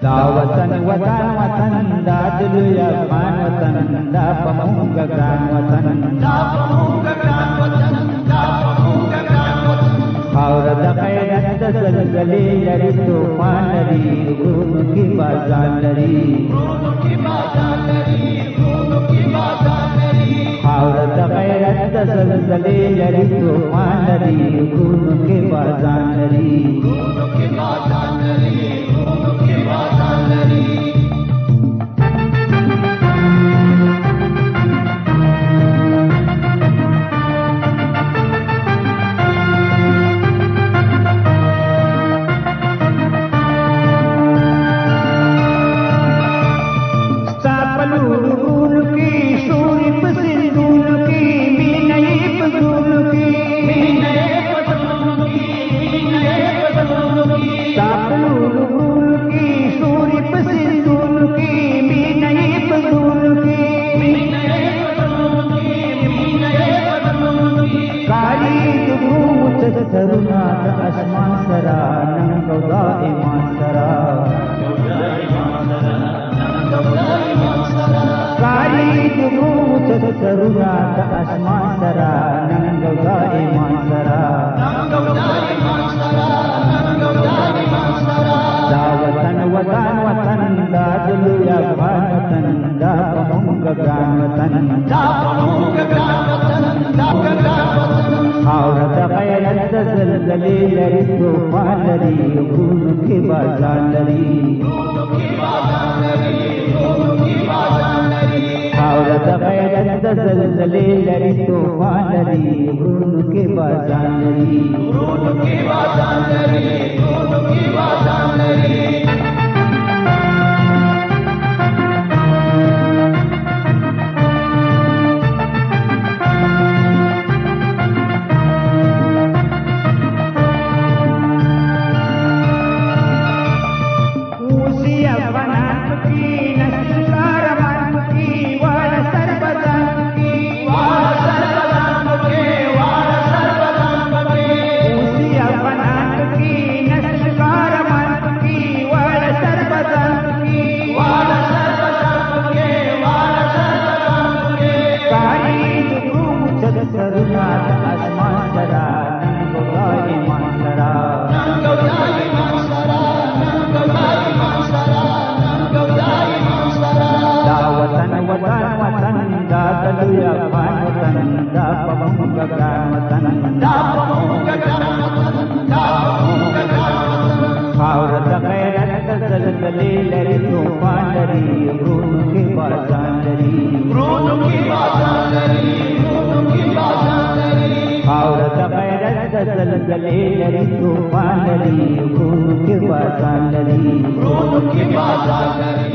دا وطن وطن وطن دا دلوی افغان وطن دا پمونگ گران وطن دا پمونگ گران وطن دا پمونگ گران وطن خاور دا غیرت دا زلزلی لری توفان لری غرونو کی بازان لری غرونو کی بازان لری غرونو کی بازان لری خاور دا غیرت دا زلزلی لری توفان لری غرونو کی بازان لری غرونو کی بازان لری غرونو کی بازان لری सरुना दा आसमान सरा नंगौदा ईमान सरा कारी जुगूत सरुना दा आसमान सरा नंगौदा ईमान सरा दा वतन वतन वतन दा दिलुया अफगान वतन दा पमूंग गरान वतन दा पमूंग गरान वतन दा गरान वतन خاور دا غیرت دا زلزلی لری توفان لری غرونو کی بازان لری غرونو کی بازان لری غرونو کی بازان لری خاور دا غیرت دا زلزلی لری توفان لری غرونو کی بازان لری غرونو کی بازان لری غرونو کی بازان لری خاور دا غیرت دا زلزلی لری توفان لری غرونو کی بازان لری غرونو کی بازان لری غرونو کی بازان لری خاور دا غیرت دا زلزلی لری توفان لری غرونو کی بازان لری غرونو کی بازان لری